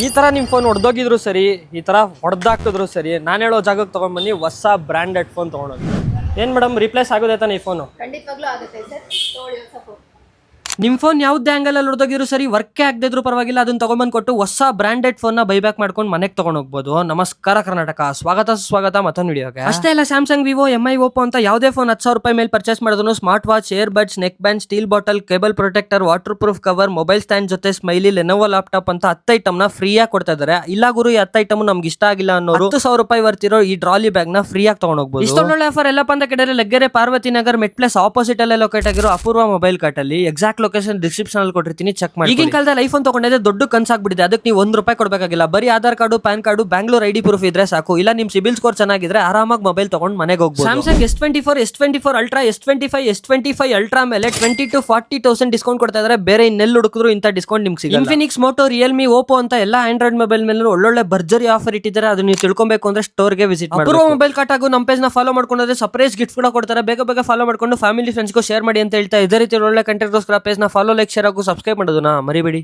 ಈ ತರ ನಿಮ್ ಫೋನ್ ಹೊಡೆದೋಗಿದ್ರು ಸರಿ, ಈ ತರ ಹೊಡೆದಾಕಿದ್ರು ಸರಿ, ನಾನು ಹೇಳೋ ಜಾಗಕ್ಕೆ ತಗೊಂಡ್ಬನ್ನಿ ಹೊಸ ಬ್ರ್ಯಾಂಡೆಡ್ ಫೋನ್ ತಗೊಂಡೋಗಿ. ಏನ್ ಮೇಡಮ್ ರಿಪ್ಲೇಸ್ ಆಗೋದೇ ತಾನೆ ಈ ಫೋನು? ಖಂಡಿತವಾಗ್ಲೂ ಆಗುತ್ತೆ ಸರ್. ತಗೊಳ್ಳಿ ಹೊಸ ಫೋನ್. ನಿಮ್ ಫೋನ್ ಯಾವ್ದೇ ಆಂಗಲ್ ಅಲ್ಲಿ ಹೊಡೆದೋಗಿದ್ರು ಸರಿ, ವರ್ಕೇ ಆಗದಿದ್ರು ಪರವಾಗಿಲ್ಲ, ಅದನ್ನ ತಗೊಂಡ್ಬಂದ್ ಕೊಟ್ಟು ಹೊಸ ಬ್ರಾಂಡೆಡ್ ಫೋನ್ ನ ಬೈಬ್ಯಾಕ್ ಮಾಡ್ಕೊಂಡು ಮನೆಗೆ ತಗೊಂಡ್ ಹೋಗ್ಬೋದು. ನಮಸ್ಕಾರ ಕರ್ನಾಟಕ, ಸ್ವಾಗತ ಮತ್ತೊಂದು ವಿಡಿಯೋಗೆ. ಅಷ್ಟೇ ಅಲ್ಲ, ಸ್ಯಾಮ್ಸಂಗ್, ವಿವೋ, MI, ಓಪೋ ಅಂತ ಯಾವುದೇ ಫೋನ್ 10,000 ರೂಪಾಯಿ ಮೇಲೆ ಪರ್ಚೇಸ್ ಮಾಡಿದ್ರು smart watch, air buds, neck band, steel bottle, cable protector, water proof cover, mobile stand ಜೊತೆ ಸ್ಮೈಲಿ, ಲೆನೋವೋ ಲ್ಯಾಪ್ಟಾಪ್ ಅಂತ 10 ಐಟಮ್ ನ ಫ್ರೀ ಆಗಿ ಕೊಡ್ತಾ ಇದಾರೆ. ಇಲ್ಲ ಗುರು, ಈ 10 ಐಟಮ್ ನಮ್ಗೆ ಇಷ್ಟ ಆಗಿಲ್ಲ ಅನ್ನೋರು 10,000 ರೂಪಾಯಿ ವರ್ತಿರೋ ಈ ಟ್ರಾಲಿ ಬ್ಯಾಗ್ ನ ಫ್ರೀ ಆಗಿ ತಗೊಂಡ್ ಹೋಗ್ಬೋದು. ಇಷ್ಟೊಳ್ಳೆ ಆಫರ್ ಎಲ್ಲಪ್ಪ ಅಂತ ಕೇಳಿದ್ರೆ ಲೆಗ್ಗೆರೆ ಪಾರ್ವತಿ ನಗರ್ ಮೆಟ್ ಪ್ಲೇಸ್ ಆಪೋಸಿಟ್ ಅಲ್ಲೇ ಲೊಕೇಟ್ ಆಗಿರೋ ಅಪೂರ್ವ ಮೊಬೈಲ್ ಕಾರ್ಟ್ ಅಲ್ಲಿ. ಎಕ್ಸಾಕ್ಟ್ ಲೊಕೇಶನ್ ಡಿಸ್ಕ್ರಿಪ್ಷನ್ ಅಲ್ಲಿ ಕೊಟ್ಟಿರ್ತೀನಿ, ಚೆಕ್ ಮಾಡಿ. ಈಗಿನ ಕಾಲದಲ್ಲಿ ಐಫೋನ್ ತಗೊಂಡಿದ್ರೆ ದೊಡ್ಡ ಕನ್ಸಾಗ್ಬಿಟ್ಟಿದೆ. ಅದಕ್ಕೆ ನೀವು ₹1 ಕೊಡಬೇಕಾಗಿಲ್ಲ. ಬರೀ Aadhaar card, PAN card, Bangalore ID proof ಇದ್ರೆ ಸಾಕು. ಇಲ್ಲ ನಿಮ್ ಸಿಬಿಲ್ ಸ್ಕೋರ್ ಚೆನ್ನಾಗಿದ್ರೆ ಆರಾಮಾಗಿ ಮೊಬೈಲ್ ತಗೊಂಡು ಮನೆಗೆ ಹೋಗ್ಬೋದು. Samsung S24 ultra, S25 ultra ಮೇಲೆ 20,000 to 40,000 ಡಿಸ್ಕೌಂಟ್ ಕೊಡ್ತಾ ಇದಾರೆ. ಬೇರೆ ಇನ್ನೆಲ್ಲಿ ಹುಡುಕಿದ್ರು ಇಂಥ ಡಿಸ್ಕೌಂಟ್ ನಿಮ್ಗೆ ಸಿಗಲ್ಲ. ಇನ್ಫಿನಿಕ್ಸ್, ಮೋಟೋ, ರಿಯಲ್ಮಿ, ಓಪೋ ಅಂತ ಎಲ್ಲ ಆಂಡ್ರಾಯ್ಡ್ ಮೊಬೈಲ್ ಮೇಲೆ ಒಳ್ಳೊಳ್ಳೆ ಭರ್ಜರಿ ಆಫರ್ ಇಟ್ಟಿದ್ದಾರೆ. ಅದನ್ನ ನೀವು ತಿಳ್ಕೊಬೇಕು ಅಂದ್ರೆ ಸ್ಟೋರ್ಗೆ ವಿಸಿಟ್ ಮಾಡಿ. ಅಪೂರ್ವ ಮೊಬೈಲ್ ಕಾರ್ಟ್ ಹಾಗೂ ನಮ್ಮ ಪೇಜ್ ನ ಫಾಲೋ ಮಾಡ್ಕೊಂಡ್ರೆ ಸರ್ಪ್ರೈಸ್ ಗಿಫ್ಟ್ ಕೂಡ ಕೊಡ್ತಾರೆ. ಬೇಗ ಫಾಲೋ ಮಾಡ್ಕೊಂಡು ಫ್ಯಾಮಿಲಿ ಫ್ರೆಂಡ್ಸ್ಗೂ ಶೇರ್ ಮಾಡಿ ಅಂತ ಹೇಳ್ತಾ, ಇದೇ ರೀತಿ ಒಳ್ಳೆ ಕಂಟೆಂಟ್ಗೋಸ್ಕರ ಪೇಜ್ ನ ಫಾಲೋ, ಲೈಕ್, ಶೇರ್ ಹಾಗೂ ಸಬ್ಸ್ಕ್ರೈಬ್ ಮಾಡೋದನ್ನ ಮರಿಬೇಡಿ.